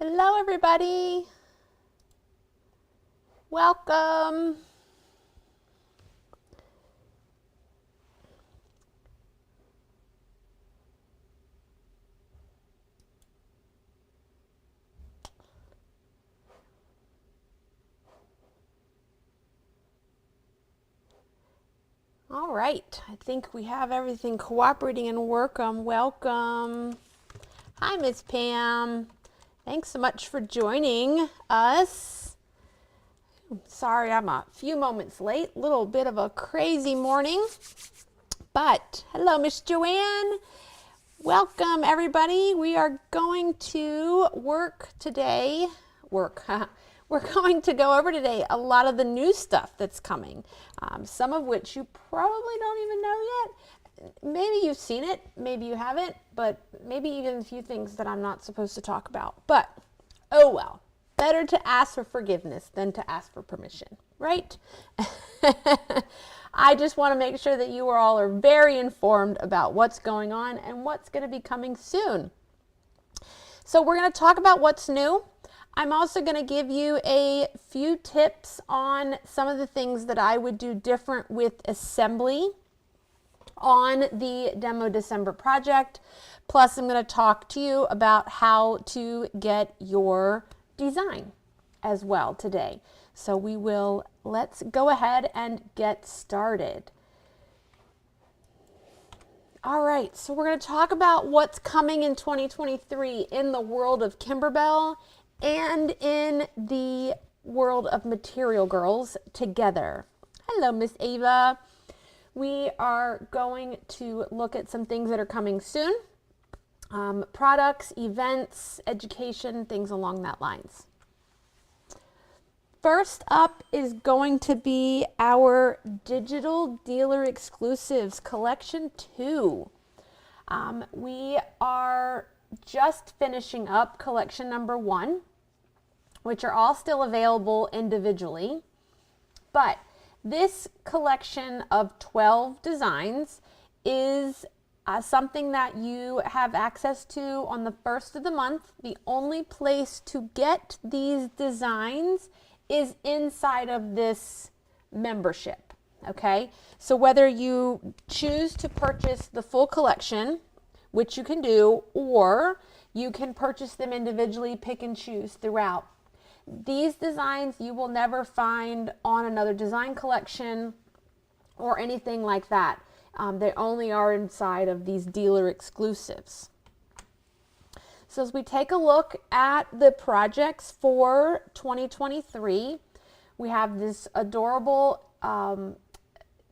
Hello everybody, welcome. All right, I think we have everything cooperating and welcome. Hi Miss Pam, thanks so much for joining us. Sorry I'm a few moments late, little bit of a crazy morning, but hello Miss Joanne. Welcome everybody. We are going to work today. We're going to go over today a lot of the new stuff that's coming. Some of which you probably don't even know yet. Maybe you've seen it, maybe you haven't, but maybe even a few things that I'm not supposed to talk about. But, oh well, better to ask for forgiveness than to ask for permission, right? I just want to make sure that you all are very informed about what's going on and what's going to be coming soon. So we're going to talk about what's new. I'm also going to give you a few tips on some of the things that I would do different with assembly on the Demo December project. Plus, I'm going to talk to you about how to get your design as well today. So let's go ahead and get started. All right, so we're going to talk about what's coming in 2023 in the world of Kimberbell and in the world of Material Girls together. Hello, Miss Ava. We are going to look at some things that are coming soon. Products, events, education, things along that lines. First up is going to be our Digital Dealer Exclusives Collection 2. We are just finishing up collection number 1, which are all still available individually. But this collection of 12 designs is something that you have access to on the first of the month. The only place to get these designs is inside of this membership, okay? So whether you choose to purchase the full collection, which you can do, or you can purchase them individually, pick and choose throughout. These designs you will never find on another design collection or anything like that. They only are inside of these dealer exclusives. So as we take a look at the projects for 2023, we have this adorable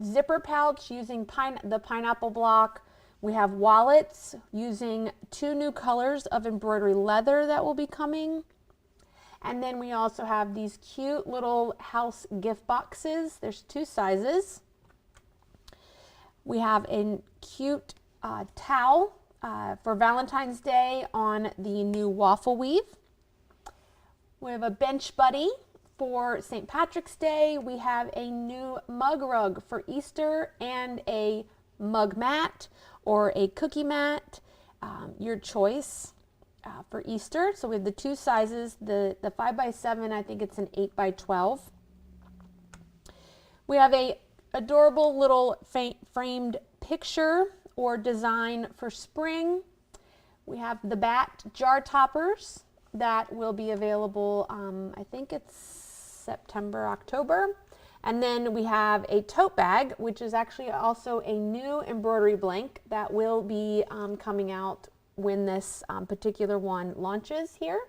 zipper pouch using the pineapple block. We have wallets using 2 new colors of embroidery leather that will be coming. And then we also have these cute little house gift boxes. There's 2 sizes. We have a cute towel for Valentine's Day on the new waffle weave. We have a bench buddy for St. Patrick's Day. We have a new mug rug for Easter and a mug mat or a cookie mat, your choice for Easter. So we have the 2 sizes, the 5x7, I think it's an 8x12. We have a adorable little framed picture or design for spring. We have the bat jar toppers that will be available, I think it's September, October. And then we have a tote bag, which is actually also a new embroidery blank that will be coming out when this particular one launches here,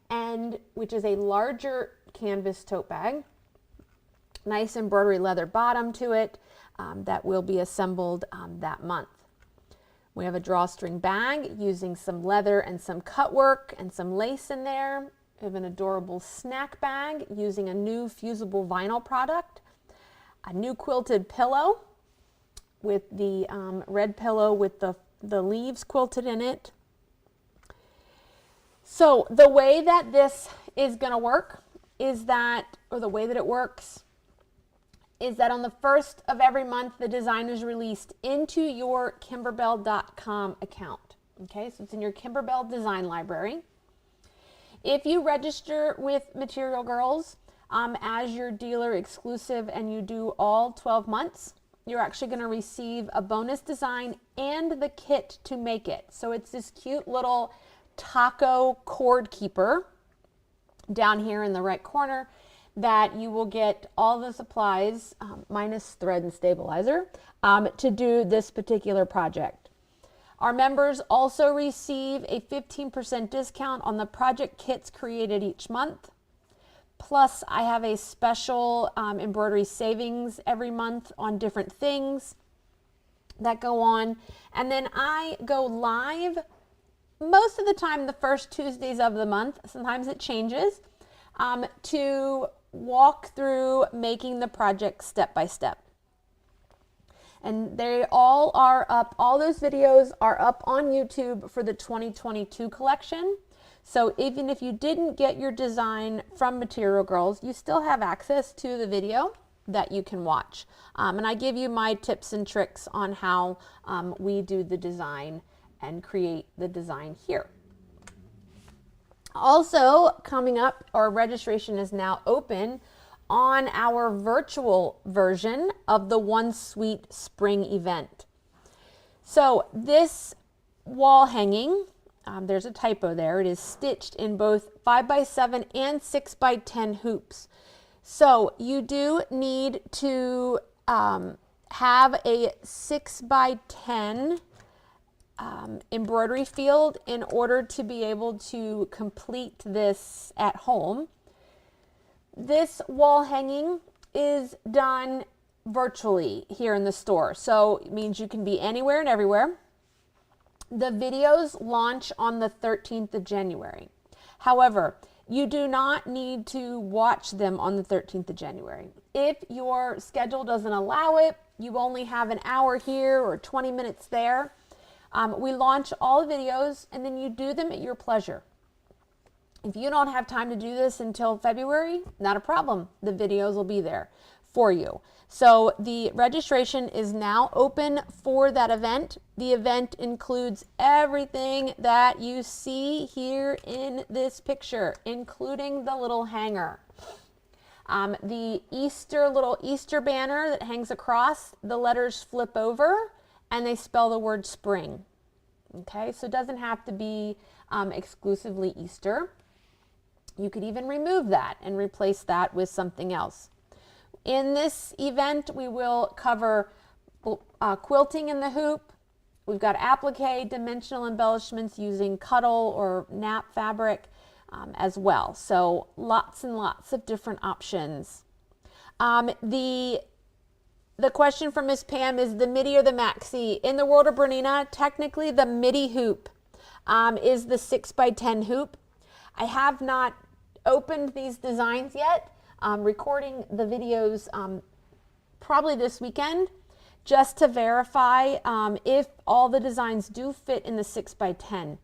and which is a larger canvas tote bag. Nice embroidery leather bottom to it that will be assembled that month. We have a drawstring bag using some leather and some cut work and some lace in there. We have an adorable snack bag using a new fusible vinyl product. A new quilted pillow with the red pillow with the leaves quilted in it. So the way that this is going to work is that, or the way that it works, is that on the first of every month, the design is released into your Kimberbell.com account. Okay, so it's in your Kimberbell design library. If you register with Material Girls as your dealer exclusive and you do all 12 months, you're actually going to receive a bonus design and the kit to make it. So it's this cute little taco cord keeper down here in the right corner that you will get all the supplies minus thread and stabilizer to do this particular project. Our members also receive a 15% discount on the project kits created each month. Plus, I have a special embroidery savings every month on different things that go on. And then I go live most of the time the first Tuesdays of the month. Sometimes it changes to walk through making the project step by step. And they all are up, all those videos are up on YouTube for the 2022 collection. So even if you didn't get your design from Material Girls, you still have access to the video that you can watch. And I give you my tips and tricks on how we do the design and create the design here. Also coming up, our registration is now open on our virtual version of the One Sweet Spring event. So this wall hanging, there's a typo there, it is stitched in both 5x7 and 6x10 hoops. So you do need to have a 6x10 embroidery field in order to be able to complete this at home. This wall hanging is done virtually here in the store, so it means you can be anywhere and everywhere. The videos launch on the 13th of January. However, you do not need to watch them on the 13th of January. If your schedule doesn't allow it, you only have an hour here or 20 minutes there, we launch all the videos and then you do them at your pleasure. If you don't have time to do this until February, not a problem. The videos will be there for you. So the registration is now open for that event. The event includes everything that you see here in this picture, including the little hanger. The little Easter banner that hangs across, the letters flip over and they spell the word spring. Okay, so it doesn't have to be exclusively Easter. You could even remove that and replace that with something else. In this event, we will cover quilting in the hoop. We've got applique, dimensional embellishments using cuddle or nap fabric as well. So lots and lots of different options. The question from Miss Pam is the midi or the maxi. In the world of Bernina, technically the midi hoop is the 6x10 hoop. I have not opened these designs yet. Recording the videos probably this weekend just to verify if all the designs do fit in the 6x10.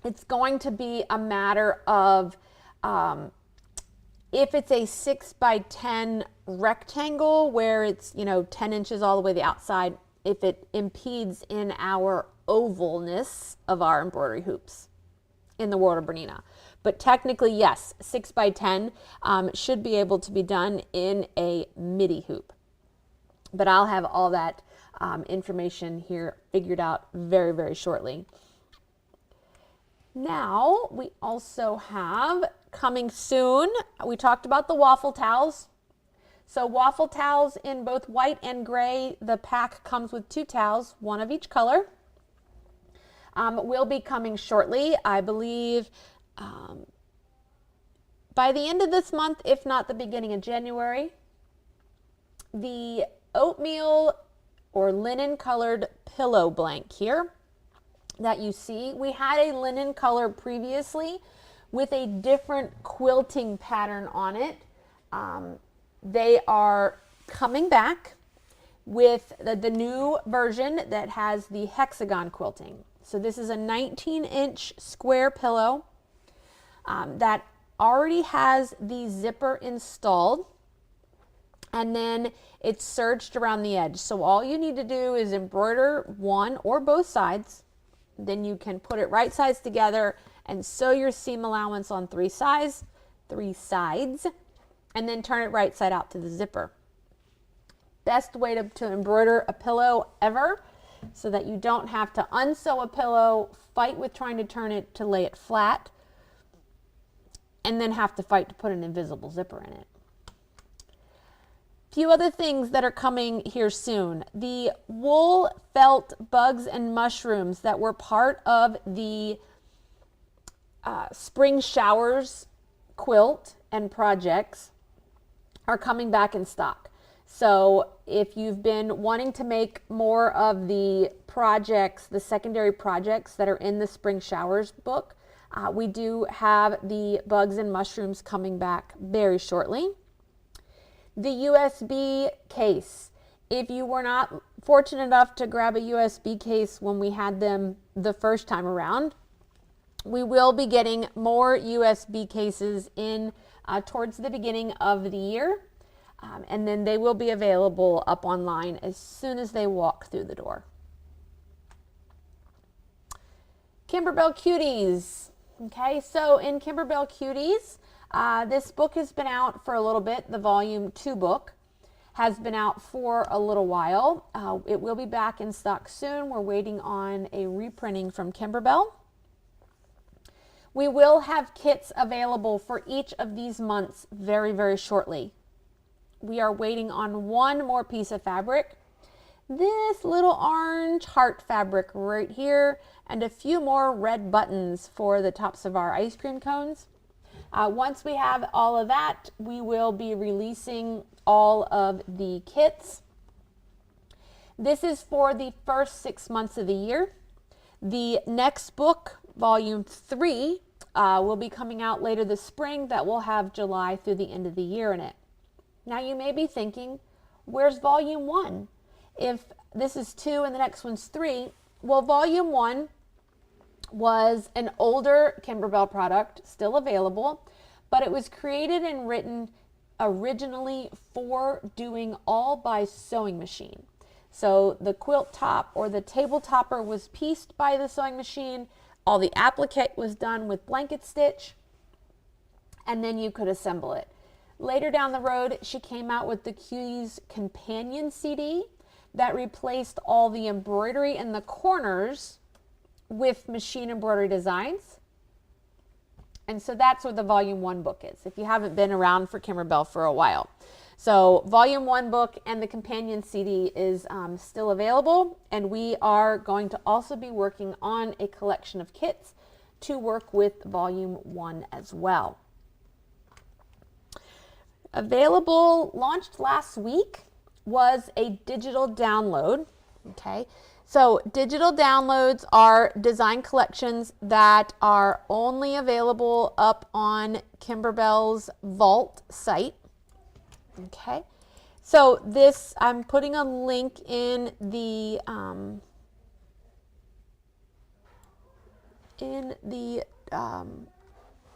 It's going to be a matter of if it's a 6x10 rectangle where it's 10 inches all the way to the outside, if it impedes in our ovalness of our embroidery hoops in the world of Bernina. But technically, yes, 6x10 should be able to be done in a midi hoop. But I'll have all that information here figured out very, very shortly. Now, we also have coming soon, we talked about the waffle towels. So waffle towels in both white and gray. The pack comes with 2 towels, one of each color. Will be coming shortly, I believe, by the end of this month, if not the beginning of January. The oatmeal or linen colored pillow blank here that you see, we had a linen color previously with a different quilting pattern on it. They are coming back with the new version that has the hexagon quilting. So this is a 19-inch square pillow that already has the zipper installed, and then it's serged around the edge. So all you need to do is embroider one or both sides. Then you can put it right sides together and sew your seam allowance on three sides, and then turn it right side out to the zipper. Best way to embroider a pillow ever, so that you don't have to unsew a pillow, fight with trying to turn it to lay it flat, and then have to fight to put an invisible zipper in it. Few other things that are coming here soon. The wool, felt, bugs, and mushrooms that were part of the spring showers quilt and projects are coming back in stock. So if you've been wanting to make more of the projects, the secondary projects that are in the spring showers book, we do have the bugs and mushrooms coming back very shortly. The USB case. If you were not fortunate enough to grab a USB case when we had them the first time around, we will be getting more USB cases in towards the beginning of the year. And then they will be available up online as soon as they walk through the door. Kimberbell Cuties. Okay, so in Kimberbell Cuties, this book has been out for a little bit. The volume 2 book has been out for a little while. It will be back in stock soon. We're waiting on a reprinting from Kimberbell. We will have kits available for each of these months very, very shortly. We are waiting on one more piece of fabric, this little orange heart fabric right here, and a few more red buttons for the tops of our ice cream cones. Once we have all of that, we will be releasing all of the kits. This is for the first 6 months of the year. The next book, volume 3, will be coming out later this spring. That will have July through the end of the year in it. Now you may be thinking, where's volume 1? If this is 2 and the next one's 3, well, volume 1 was an older Kimberbell product, still available, but it was created and written originally for doing all by sewing machine. So the quilt top or the table topper was pieced by the sewing machine, all the applique was done with blanket stitch, and then you could assemble it. Later down the road, she came out with the Cuties Companion CD that replaced all the embroidery in the corners with machine embroidery designs. And so that's what the volume 1 book is, if you haven't been around for Kimberbell for a while. So volume 1 book and the companion CD is still available, and we are going to also be working on a collection of kits to work with volume 1 as well. Available, launched last week, was a digital download. Okay, so digital downloads are design collections that are only available up on Kimberbell's Vault site. Okay, so this, I'm putting a link in the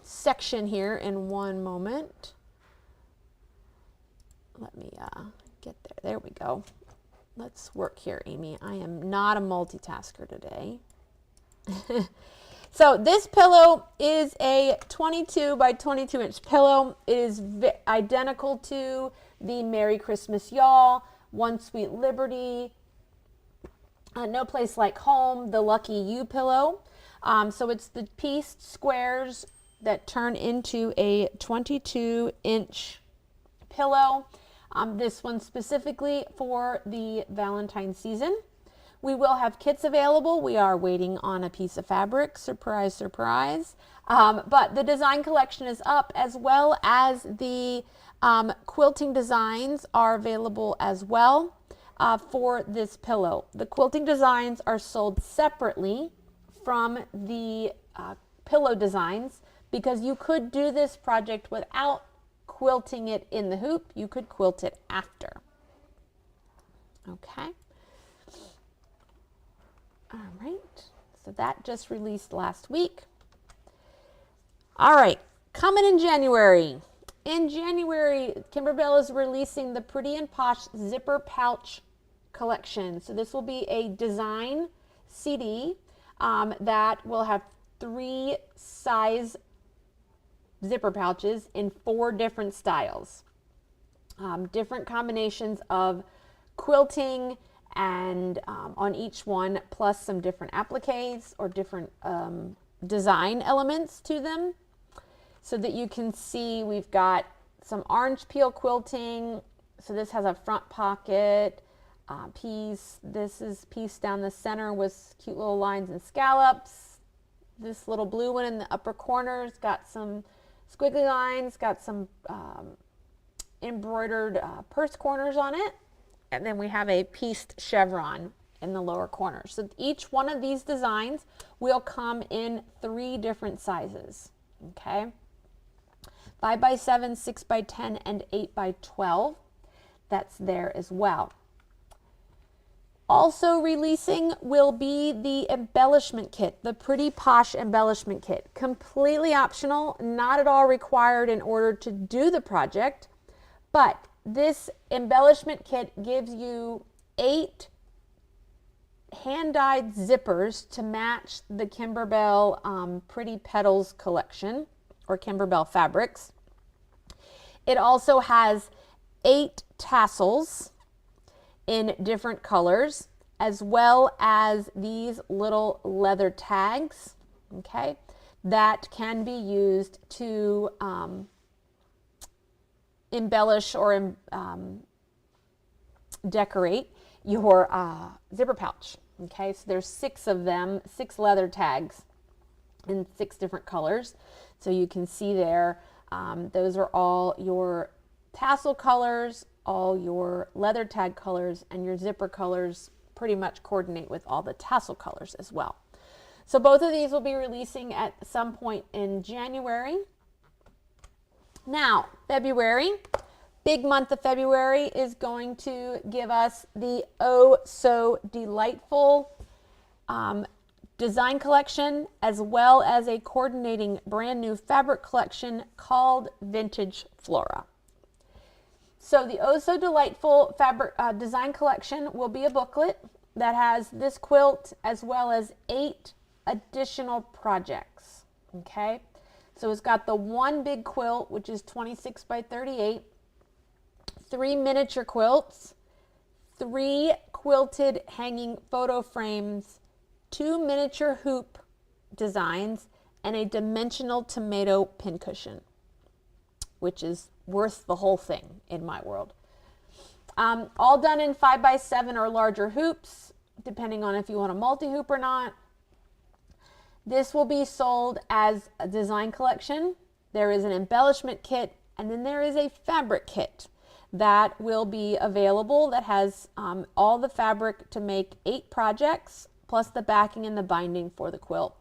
section here in one moment. Let me get there. There we go. Let's work here, Amy. I am not a multitasker today. So this pillow is a 22 by 22 inch pillow. It is identical to the Merry Christmas Y'all, One Sweet Liberty, No Place Like Home, the Lucky You pillow. So it's the pieced squares that turn into a 22 inch pillow. This one specifically for the Valentine season. We will have kits available. We are waiting on a piece of fabric. Surprise, surprise. But the design collection is up, as well as the quilting designs are available as well for this pillow. The quilting designs are sold separately from the pillow designs, because you could do this project without quilting it in the hoop. You could quilt it after. Okay. All right. So that just released last week. All right. Coming in January. In January, Kimberbell is releasing the Pretty and Posh Zipper Pouch collection. So this will be a design CD that will have 3 size zipper pouches in 4 different styles. Different combinations of quilting and on each one, plus some different appliques or different design elements to them, so that you can see we've got some orange peel quilting. So this has a front pocket piece. This is piece down the center with cute little lines and scallops. This little blue one in the upper corner's got some squiggly lines, got some embroidered purse corners on it. And then we have a pieced chevron in the lower corner. So each one of these designs will come in 3 different sizes, okay? 5x7, 6x10, and 8x12. That's there as well. Also releasing will be the embellishment kit, the Pretty Posh embellishment kit. Completely optional, not at all required in order to do the project, but this embellishment kit gives you 8 hand-dyed zippers to match the Kimberbell Pretty Petals collection, or Kimberbell fabrics. It also has 8 tassels in different colors, as well as these little leather tags, okay, that can be used to embellish or decorate your zipper pouch. Okay, so there's 6 of them, 6 leather tags in 6 different colors. So you can see there, those are all your tassel colors, all your leather tag colors, and your zipper colors pretty much coordinate with all the tassel colors as well. So both of these will be releasing at some point in January. Now, February, big month of February is going to give us the Oh So Delightful design collection, as well as a coordinating brand new fabric collection called Vintage Flora. So the Oh So Delightful fabric design collection will be a booklet that has this quilt as well as 8 additional projects, okay? So it's got the one big quilt, which is 26 by 38, 3 miniature quilts, 3 quilted hanging photo frames, 2 miniature hoop designs, and a dimensional tomato pincushion, which is worth the whole thing in my world. All done in 5x7 or larger hoops, depending on if you want a multi-hoop or not. This will be sold as a design collection. There is an embellishment kit, and then there is a fabric kit that will be available that has all the fabric to make 8 projects, plus the backing and the binding for the quilt.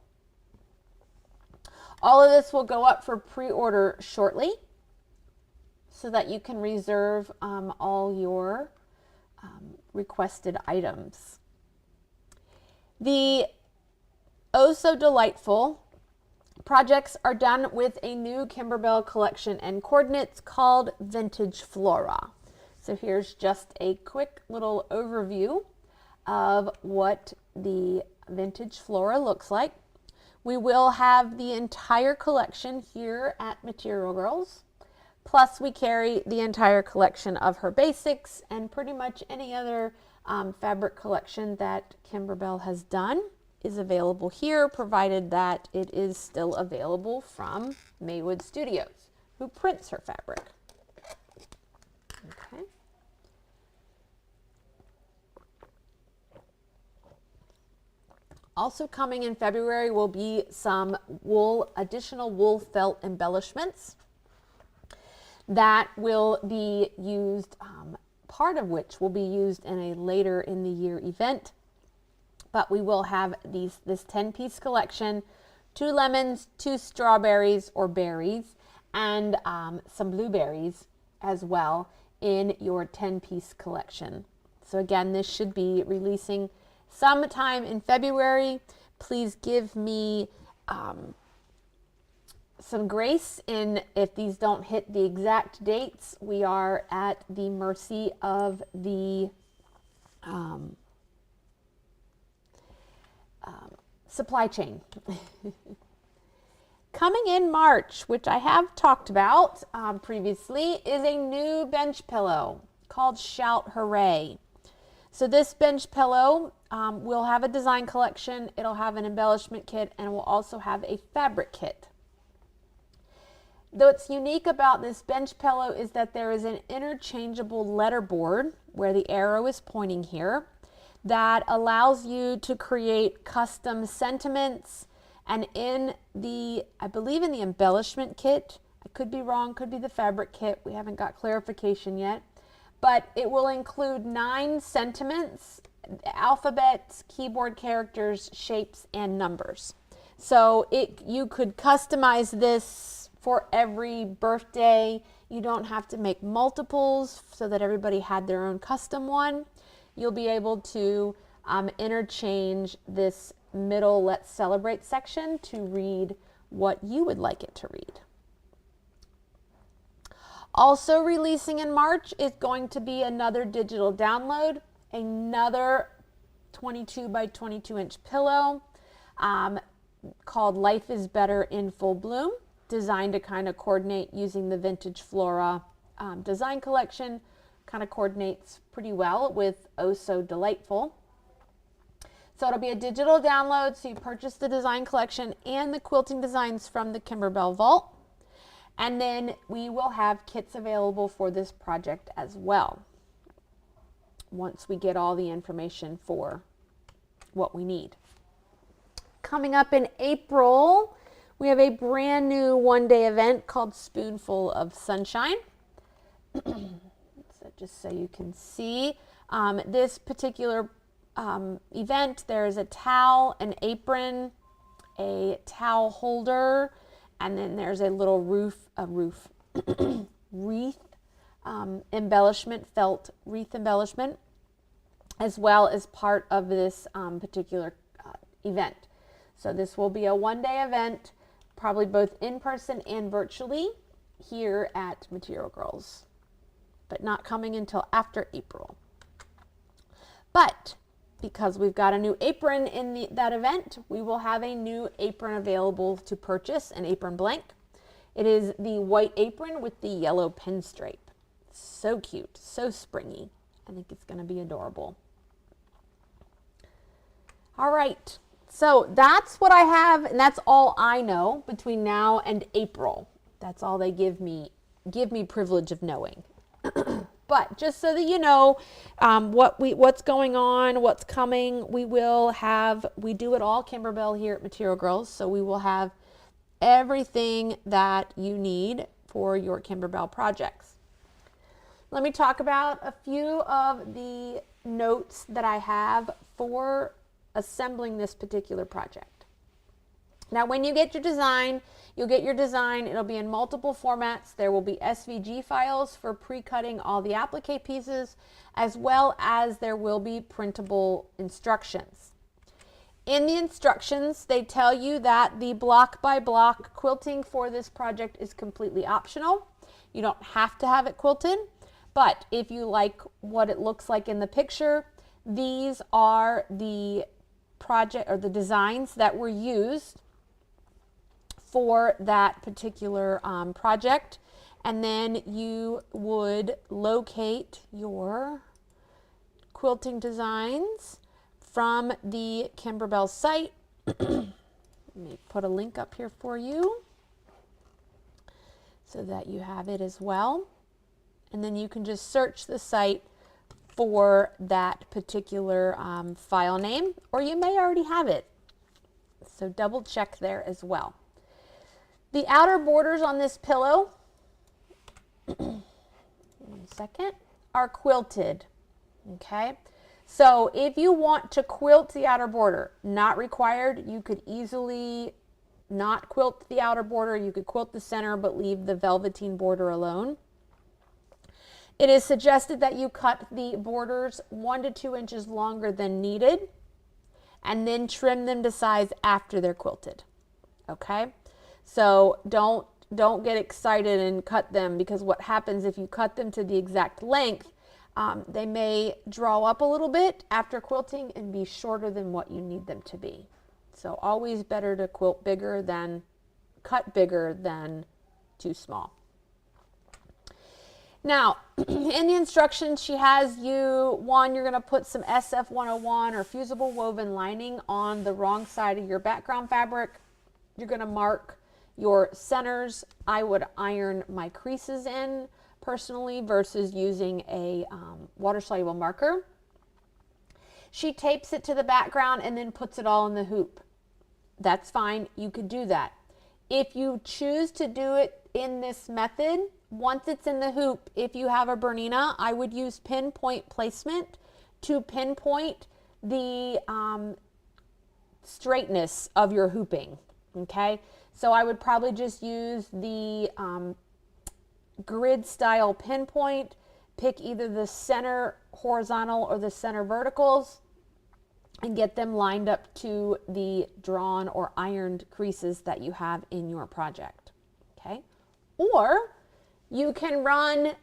All of this will go up for pre-order shortly, so that you can reserve all your requested items. The Oh So Delightful projects are done with a new Kimberbell collection and coordinates called Vintage Flora. So here's just a quick little overview of what the Vintage Flora looks like. We will have the entire collection here at Material Girls. Plus, we carry the entire collection of her basics and pretty much any other fabric collection that Kimberbell has done is available here, provided that it is still available from Maywood Studios, who prints her fabric. Okay. Also coming in February will be some additional wool felt embellishments that will be used, part of which will be used in a later in the year event. But we will have this 10-piece collection, 2 lemons, 2 strawberries or berries, and some blueberries as well in your 10-piece collection. So again, this should be releasing sometime in February. Please give me some grace in if these don't hit the exact dates. We are at the mercy of the supply chain. Coming in March, which I have talked about previously, is a new bench pillow called Shout Hooray. So this bench pillow will have a design collection, it'll have an embellishment kit, and it will also have a fabric kit. What's unique about this bench pillow is that there is an interchangeable letterboard where the arrow is pointing here that allows you to create custom sentiments. And in the, I believe in the embellishment kit, I could be wrong, could be the fabric kit, we haven't got clarification yet, but it will include 9 sentiments, alphabets, keyboard characters, shapes, and numbers. So you could customize this for every birthday. You don't have to make multiples so that everybody had their own custom one. You'll be able to interchange this middle Let's Celebrate section to read what you would like it to read. Also releasing in March is going to be another digital download, another 22 by 22 inch pillow called Life is Better in Full Bloom, designed to kind of coordinate using the Vintage Flora design collection. Kind of coordinates pretty well with Oh So Delightful. So it'll be a digital download, so you purchase the design collection and the quilting designs from the Kimberbell Vault. And then we will have kits available for this project as well, once we get all the information for what we need. Coming up in April, we have a brand new one-day event called Spoonful of Sunshine. So just so you can see, this particular event, there's a towel, an apron, a towel holder, and then there's a little wreath embellishment, felt wreath embellishment, as well as part of this particular event. So this will be a one-day event, probably both in person and virtually here at Material Girls, but not coming until after April. But because we've got a new apron in that event, we will have a new apron available to purchase, an apron blank. It is the white apron with the yellow pinstripe. So cute, so springy. I think it's going to be adorable. All right, so that's what I have, and that's all I know between now and April. That's all they give me privilege of knowing. But just so that you know what's going on, what's coming, we do it all Kimberbell here at Material Girls, so we will have everything that you need for your Kimberbell projects. Let me talk about a few of the notes that I have for assembling this particular project. Now, when you get your design, you'll get your design. It'll be in multiple formats. There will be SVG files for pre-cutting all the applique pieces, as well as there will be printable instructions. In the instructions, they tell you that the block by block quilting for this project is completely optional. You don't have to have it quilted, but if you like what it looks like in the picture, these are the project or the designs that were used for that particular project. And then you would locate your quilting designs from the Kimberbell site. Let me put a link up here for you so that you have it as well. And then you can just search the site for that particular file name, or you may already have it. So double check there as well. The outer borders on this pillow, 1 second, are quilted, okay? So if you want to quilt the outer border, not required, you could easily not quilt the outer border. You could quilt the center but leave the velveteen border alone. It is suggested that you cut the borders 1 to 2 inches longer than needed and then trim them to size after they're quilted, okay? So don't get excited and cut them, because what happens if you cut them to the exact length, they may draw up a little bit after quilting and be shorter than what you need them to be. So always better to quilt bigger than cut bigger than too small. Now, in the instructions, she has you, you're going to put some SF101 or fusible woven lining on the wrong side of your background fabric. You're going to mark your centers. I would iron my creases in personally versus using a water-soluble marker. She tapes it to the background and then puts it all in the hoop. That's fine. You could do that. If you choose to do it in this method, once it's in the hoop, if you have a Bernina, I would use pinpoint placement to pinpoint the straightness of your hooping. Okay, so I would probably just use the grid style pinpoint, pick either the center horizontal or the center verticals, and get them lined up to the drawn or ironed creases that you have in your project. Okay, or you can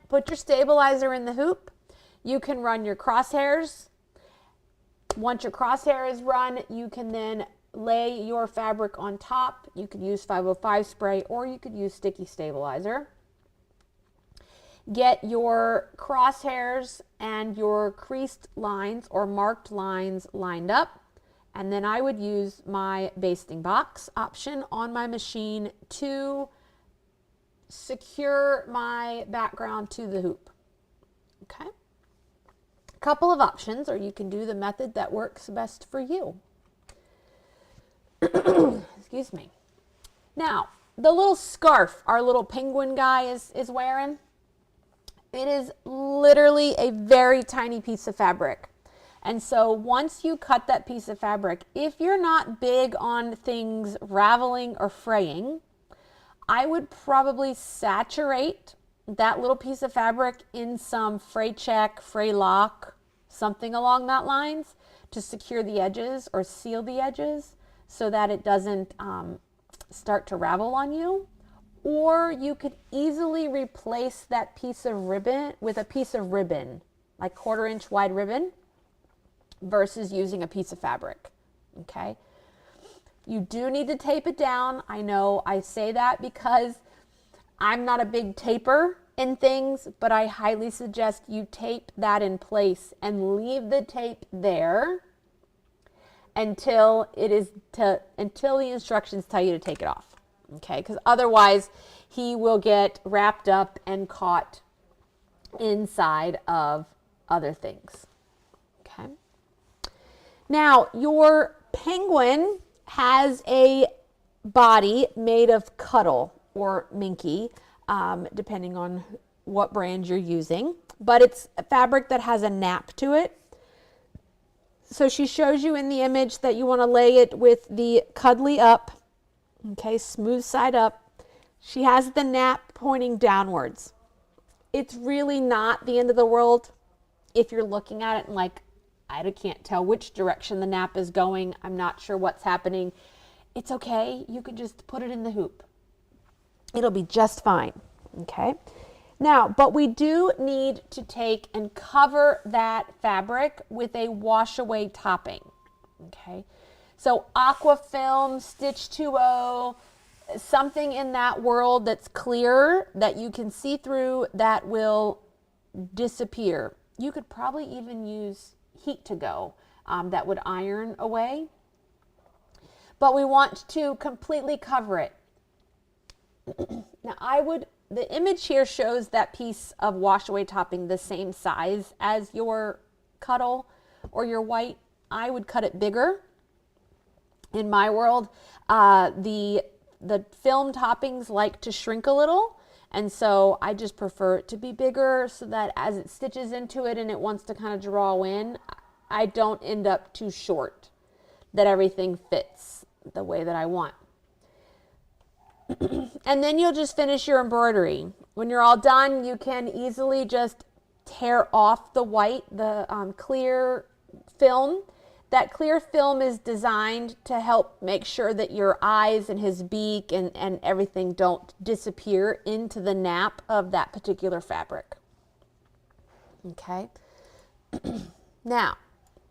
put your stabilizer in the hoop. You can run your crosshairs. Once your crosshair is run, you can then lay your fabric on top. You could use 505 spray or you could use sticky stabilizer. Get your crosshairs and your creased lines or marked lines lined up. And then I would use my basting box option on my machine to secure my background to the hoop. Okay. A couple of options, or you can do the method that works best for you. Excuse me. Now, the little scarf our little penguin guy is wearing, it is literally a very tiny piece of fabric. And so once you cut that piece of fabric, if you're not big on things raveling or fraying, I would probably saturate that little piece of fabric in some fray check, fray lock, something along that lines to secure the edges or seal the edges so that it doesn't start to ravel on you. Or you could easily replace that piece of ribbon with a piece of ribbon, like 1/4 inch wide ribbon, versus using a piece of fabric. Okay. You do need to tape it down. I know I say that because I'm not a big taper in things, but I highly suggest you tape that in place and leave the tape there until the instructions tell you to take it off. Okay, because otherwise he will get wrapped up and caught inside of other things. Okay. Now, your penguin has a body made of cuttle or minky, depending on what brand you're using, but it's a fabric that has a nap to it. So she shows you in the image that you want to lay it with the cuddly up, okay, smooth side up. She has the nap pointing downwards. It's really not the end of the world if you're looking at it and like, I can't tell which direction the nap is going. I'm not sure what's happening. It's okay. You can just put it in the hoop. It'll be just fine. Okay. Now, but we do need to take and cover that fabric with a wash away topping. Okay. So aqua film, Stitch 2.0, something in that world that's clear that you can see through that will disappear. You could probably even use Heat to Go that would iron away, but we want to completely cover it. Now the image here shows that piece of wash away topping the same size as your cuddle or your white. I would cut it bigger. In my world, the film toppings like to shrink a little, and so I just prefer it to be bigger so that as it stitches into it and it wants to kind of draw in, I don't end up too short, that everything fits the way that I want. And then you'll just finish your embroidery. When you're all done, you can easily just tear off the white, the clear film. That clear film is designed to help make sure that your eyes and his beak and everything don't disappear into the nap of that particular fabric. Okay. Now,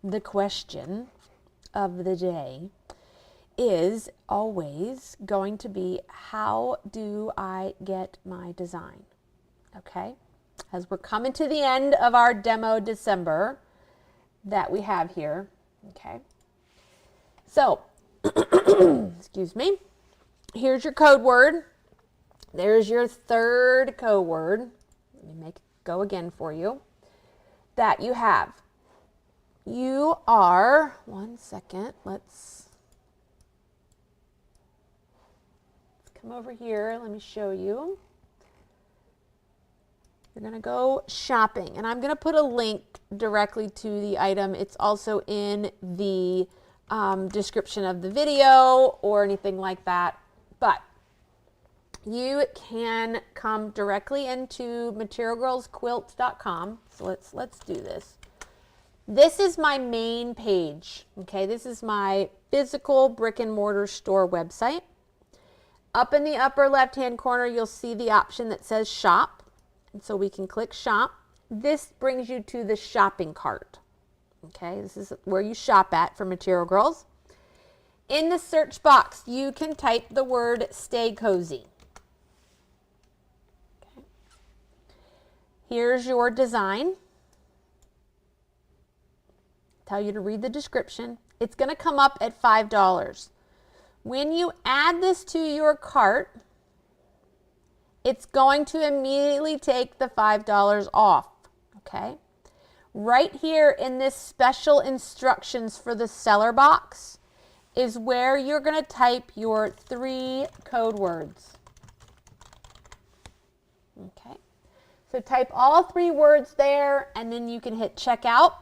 the question of the day is always going to be, how do I get my design? Okay, as we're coming to the end of our demo December that we have here. Okay, so excuse me, here's your code word. There's your third code word. Let me make it go again for you. That you have. You are, one second, let's come over here. Let me show you. You're going to go shopping, and I'm going to put a link directly to the item. It's also in the description of the video or anything like that. But you can come directly into materialgirlsquilt.com. So let's do this. This is my main page. Okay, this is my physical brick and mortar store website. Up in the upper left hand corner, you'll see the option that says shop. And so we can click shop. This brings you to the shopping cart. Okay, this is where you shop at for Material Girls. In the search box, you can type the word Stay Cozy. Okay. Here's your design. Tell you to read the description. It's going to come up at $5. When you add this to your cart, it's going to immediately take the $5 off, okay? Right here in this special instructions for the seller box is where you're going to type your 3 code words. Okay, so type all 3 words there, and then you can hit checkout.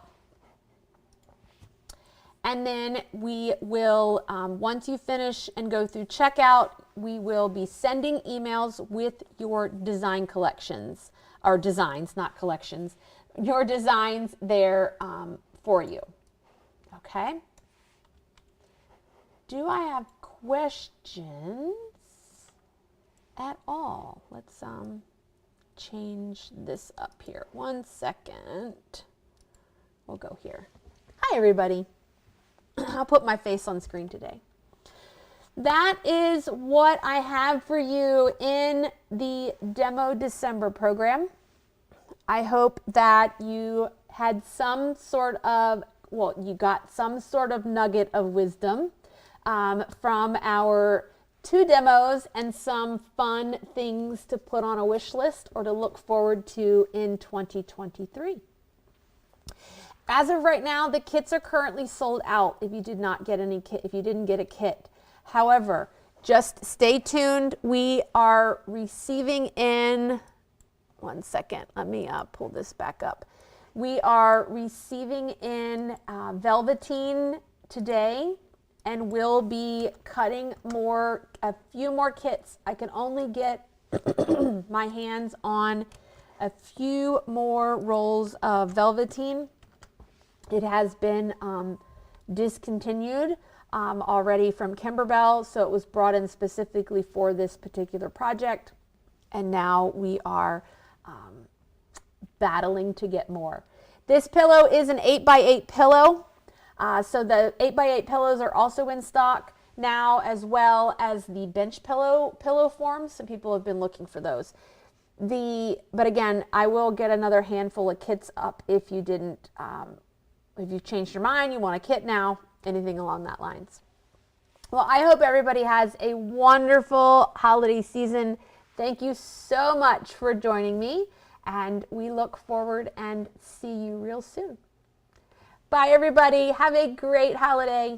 And then we will, once you finish and go through checkout, we will be sending emails with your design collections, or designs, not collections, your designs there for you. Okay? Do I have questions at all? Let's change this up here. One second. We'll go here. Hi, everybody. I'll put my face on screen today. That is what I have for you in the Demo December program. I hope that you had some sort of, well, you got some sort of nugget of wisdom from our 2 demos and some fun things to put on a wish list or to look forward to in 2023. As of right now, the kits are currently sold out if you did not get any kit, if you didn't get a kit. However, just stay tuned. We are receiving in, one second, let me pull this back up. We are receiving in velveteen today, and we'll be cutting a few more kits. I can only get my hands on a few more rolls of velveteen. It has been discontinued already from Kimberbell, so it was brought in specifically for this particular project, and now we are battling to get more. This pillow is an 8x8 pillow, so the 8x8 pillows are also in stock now, as well as the bench pillow forms. Some people have been looking for those. But again, I will get another handful of kits up if you didn't. If you've changed your mind, you want a kit now, anything along that lines. Well, I hope everybody has a wonderful holiday season. Thank you so much for joining me, and we look forward and see you real soon. Bye, everybody. Have a great holiday.